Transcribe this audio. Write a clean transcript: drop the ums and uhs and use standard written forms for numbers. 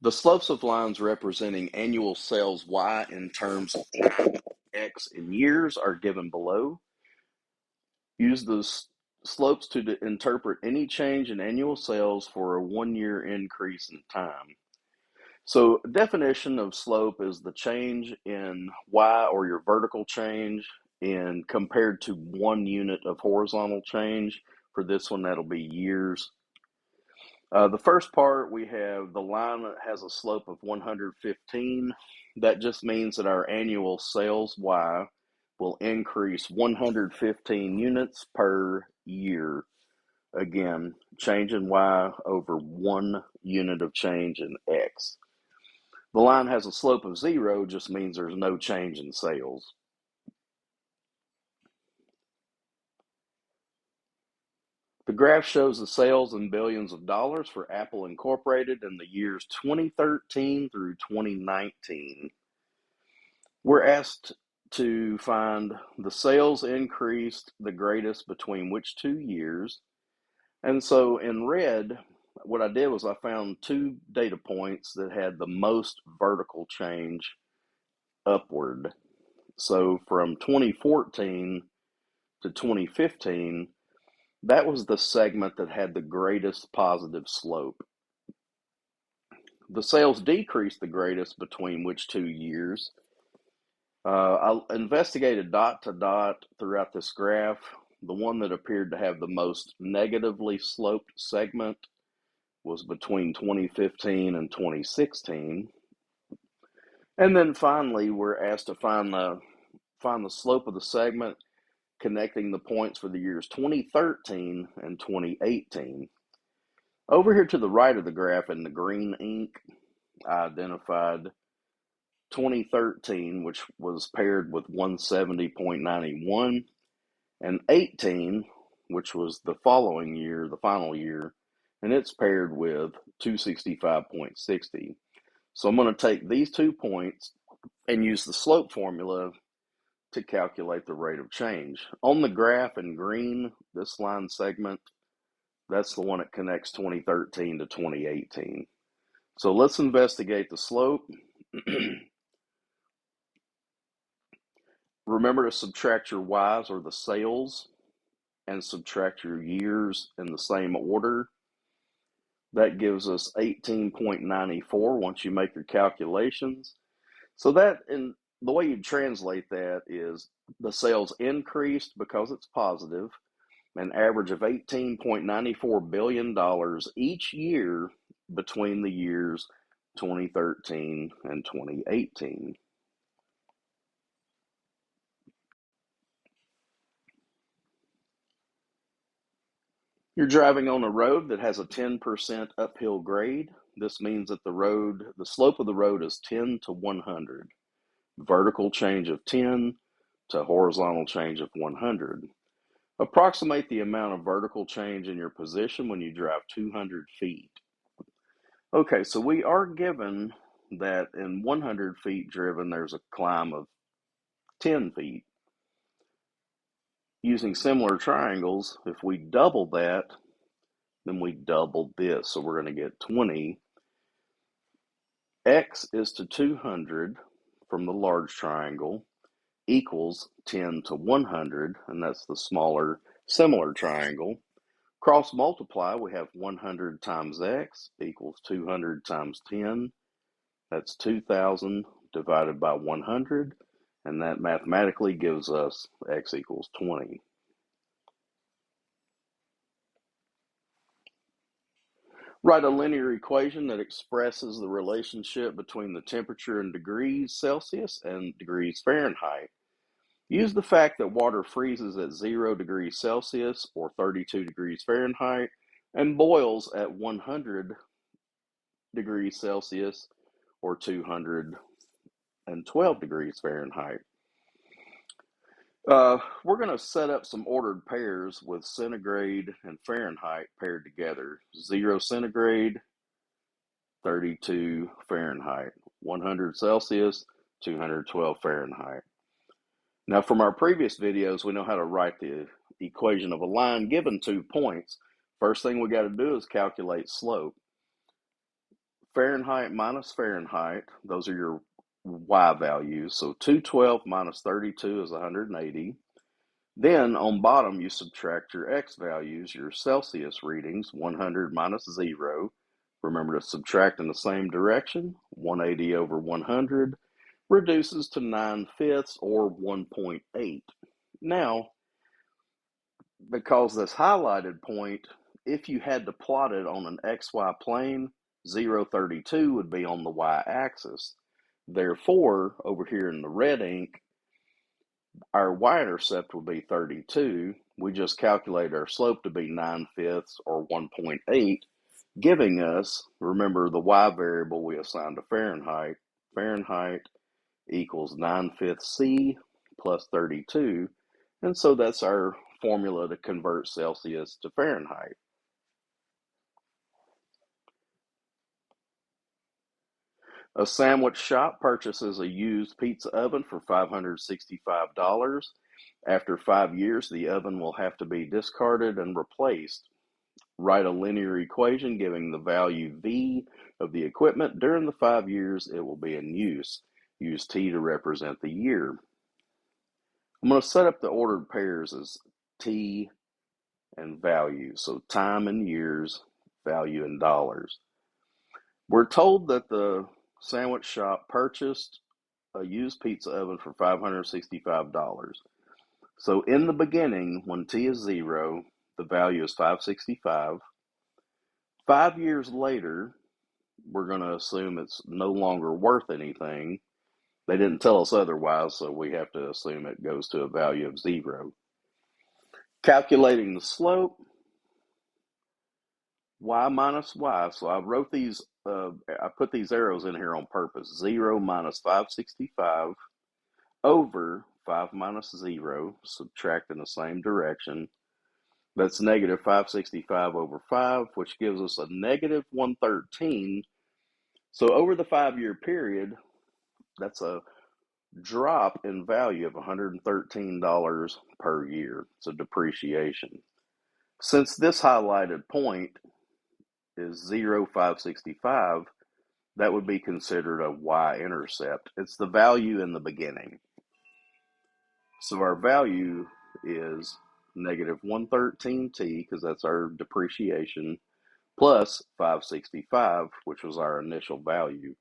The slopes of lines representing annual sales Y in terms of time, X in years are given below. Use the slopes to interpret any change in annual sales for a 1 year increase in time. So, definition of slope is the change in Y, or your vertical change, in compared to 1 unit of horizontal change. For this one, that'll be years. The first part, we have the line that has a slope of 115. That just means that our annual sales Y will increase 115 units per year. Again, change in Y over 1 unit of change in X. The line has a slope of 0, just means there's no change in sales. The graph shows the sales in billions of dollars for Apple Incorporated in the years 2013 through 2019. We're asked to find the sales increased the greatest between which 2 years. And so in red, what I did was I found 2 data points that had the most vertical change upward. So from 2014 to 2015, that was the segment that had the greatest positive slope. The sales decreased the greatest between which 2 years. I investigated dot to dot throughout this graph. The one that appeared to have the most negatively sloped segment was between 2015 and 2016. And then finally, we're asked to find the slope of the segment connecting the points for the years 2013 and 2018. Over here to the right of the graph in the green ink, I identified 2013, which was paired with 170.91, and 18, which was the following year, the final year, and it's paired with 265.60. So I'm going to take these 2 points and use the slope formula to calculate the rate of change. On the graph in green, this line segment, that's the one that connects 2013 to 2018. So let's investigate the slope. Remember to subtract your Y's, or the sales, and subtract your years in the same order. That gives us 18.94 once you make your calculations. So that, in the way you translate that, is the sales increased because it's positive, an average of $18.94 billion each year between the years 2013 and 2018. You're driving on a road that has a 10% uphill grade. This means that the slope of the road is 10 to 100. Vertical change of 10 to horizontal change of 100. Approximate the amount of vertical change in your position when you drive 200 feet. Okay, so we are given that in 100 feet driven, there's a climb of 10 feet. Using similar triangles, if we double that, then we double this. So we're going to get 20. X is to 200 from the large triangle equals 10 to 100, and that's the smaller, similar triangle. Cross multiply, we have 100 times X equals 200 times 10. That's 2,000 divided by 100, and that mathematically gives us X equals 20. Write a linear equation that expresses the relationship between the temperature in degrees Celsius and degrees Fahrenheit. Use the fact that water freezes at 0 degrees Celsius or 32 degrees Fahrenheit and boils at 100 degrees Celsius or 212 degrees Fahrenheit. We're going to set up some ordered pairs with centigrade and Fahrenheit paired together. 0 centigrade, 32 Fahrenheit, 100 Celsius, 212 Fahrenheit. Now, from our previous videos, we know how to write the equation of a line given 2 points. First thing we got to do is calculate slope. Fahrenheit minus Fahrenheit, those are your Y values. So 212 minus 32 is 180. Then on bottom, you subtract your X values, your Celsius readings, 100 minus 0. Remember to subtract in the same direction. 180 over 100 reduces to 9/5 or 1.8. Now, because this highlighted point, if you had to plot it on an XY plane, 032 would be on the Y axis. Therefore, over here in the red ink, our y-intercept will be 32. We just calculate our slope to be 9/5 or 1.8, giving us, remember the y variable we assigned to Fahrenheit, Fahrenheit equals 9/5 C plus 32. And so that's our formula to convert Celsius to Fahrenheit. A sandwich shop purchases a used pizza oven for $565. After 5 years, the oven will have to be discarded and replaced. Write a linear equation giving the value V of the equipment during the 5 years it will be in use. Use T to represent the year. I'm going to set up the ordered pairs as T and value. So time in years, value in dollars. We're told that the sandwich shop purchased a used pizza oven for $565. So in the beginning, when T is 0, the value is 565. 5 years later, we're going to assume it's no longer worth anything. They didn't tell us otherwise, so we have to assume it goes to a value of 0. Calculating the slope, y minus y. So I wrote these, I put these arrows in here on purpose. 0 minus 565 over 5 minus 0, subtract in the same direction. That's negative 565 over 5, which gives us a negative 113. So over the 5-year period, that's a drop in value of $113 per year. It's a depreciation. Since this highlighted point is 0,565, that would be considered a y-intercept. It's the value in the beginning. So our value is negative 113t, because that's our depreciation, plus 565, which was our initial value.